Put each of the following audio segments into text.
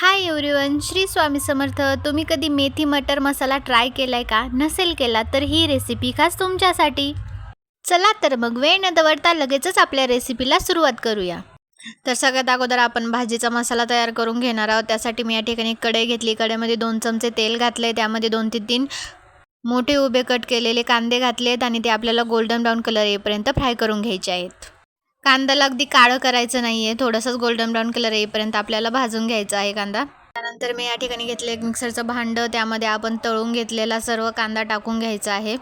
Hi everyone, Shri Swami Samarth. तुम्ही कधी मेथी मटर मसाला try केलाय का? नसेल केला तर ही रेसिपी खास तुमच्यासाठी. चला तर मग वेळ न दवडता लगेचच आपल्या रेसिपीला सुरुवात करूया. तर सगळ्यात अगोदर आपण भाजीचा मसाला तयार करून घेणार आहोत. त्यासाठी मी या ठिकाणी कढई घेतली. कढईमध्ये 2 चमचे तेल घातले. त्यामध्ये 2 ते 3 मोठे उभे कट केलेले कांदे घातलेत आणि ते आपल्याला गोल्डन ब्राऊन कलर येईपर्यंत फ्राय करून घ्यायचे आहेत. कांद्याला अगदी काळं करायचं नाही आहे, थोडंसंच गोल्डन ब्राऊन कलर येईपर्यंत आपल्याला भाजून घ्यायचा आहे कांदा. त्यानंतर मी या ठिकाणी घेतलं एक मिक्सरचं भांडं. त्यामध्ये आपण तळून घेतलेला सर्व कांदा टाकून घ्यायचा आहे.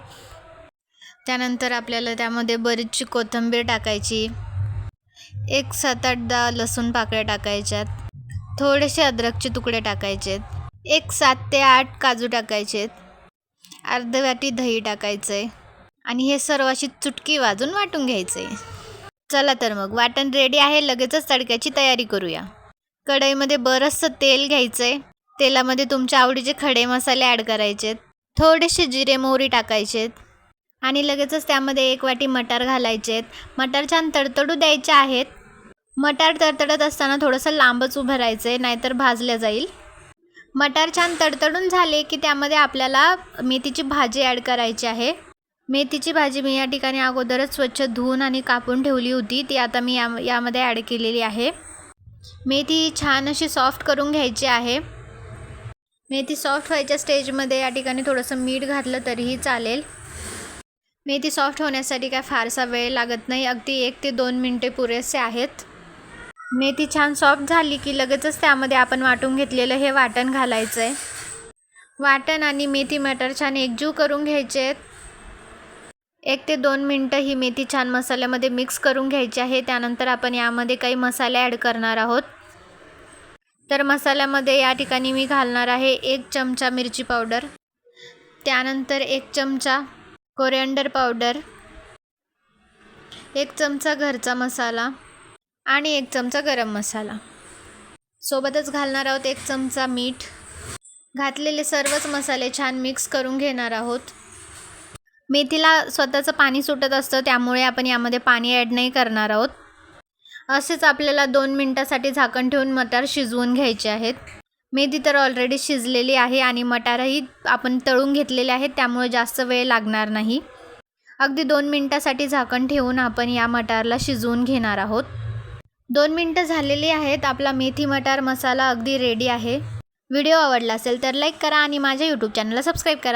त्यानंतर आपल्याला त्यामध्ये बरीचशी कोथिंबीर टाकायची, एक 7-8 लसूण पाकळ्या टाकायच्यात, थोडेसे अद्रकचे तुकडे टाकायचेत, एक 7 ते 8 काजू टाकायचेत, अर्धी वाटी दही टाकायचं आहे आणि हे सर्व अशी चुटकी वाजून वाटून घ्यायचं आहे. चला तर मग वाटण रेडी आहे. लगेचच तडक्याची तयारी करूया. कढईमध्ये बरंचसं तेल घ्यायचं आहे. तेलामध्ये तुमच्या आवडीचे खडे मसाले ॲड करायचेत, थोडेसे जिरे मोहरी टाकायचेत आणि लगेचच त्यामध्ये 1 वाटी मटार घालायचेत. मटार छान तडतडू द्यायचे आहेत. मटार तडतडत असताना थोडंसं लांबच उभं राहायचं आहे, नाहीतर भाजल्या जाईल. मटार छान तडतडून झाले की त्यामध्ये आपल्याला मेथीची भाजी ॲड करायची आहे. मेथीची भाजी मी या ठिकाणी अगोदरच स्वच्छ धुवून आणि कापून ठेवली होती. ती आता मी यामध्ये ॲड केलेली आहे. मेथी छान अशी सॉफ्ट करून घ्यायची आहे. मेथी सॉफ्ट व्हायच्या स्टेजमध्ये या ठिकाणी थोडंसं मीठ घातलं तरीही चालेल. मेथी सॉफ्ट होण्यासाठी काय फारसा वेळ लागत नाही, अगदी 1 ते 2 मिनटे पुरेसे आहेत. मेथी छान सॉफ्ट झाली की लगेचच त्यामध्ये आपण वाटून घेतलेलं हे वाटण घालायचं आहे. वाटण आणि मेथी मटर छान एकजीव करून घ्यायचे आहेत. 1 ते 2 मिनटं ही मेथी छान मसाल्यामध्ये मिक्स करून घ्यायची आहे. त्यानंतर आपण यामध्ये काही मसाले ॲड करणार आहोत. तर मसाल्यामध्ये या ठिकाणी मी घालणार आहे 1 चमचा मिरची पावडर, त्यानंतर 1 चमचा कोरिअँडर पावडर, 1 चमचा घरचा मसाला आणि 1 चमचा गरम मसाला. सोबतच घालणार आहोत 1 चमचा मीठ. घातलेले सर्वच मसाले छान मिक्स करून घेणार आहोत. मेथीला स्वतःचं पाणी सुटत असतं, त्यामुळे आपण यामध्ये पाणी ॲड नाही करणार आहोत. असेच आपल्याला 2 मिनटासाठी झाकण ठेवून मटार शिजवून घ्यायचे आहेत. मेथी तर ऑलरेडी शिजलेली आहे आणि मटारही आपण तळून घेतलेले आहेत, त्यामुळे जास्त वेळ लागणार नाही. अगदी 2 मिनटासाठी झाकण ठेवून आपण या मटारला शिजवून घेणार आहोत. 2 मिनटं झालेली आहेत. आपला मेथी मटार मसाला अगदी रेडी आहे. व्हिडिओ आवडला असेल तर लाईक करा आणि माझ्या यूट्यूब चॅनलला सबस्क्राईब करा.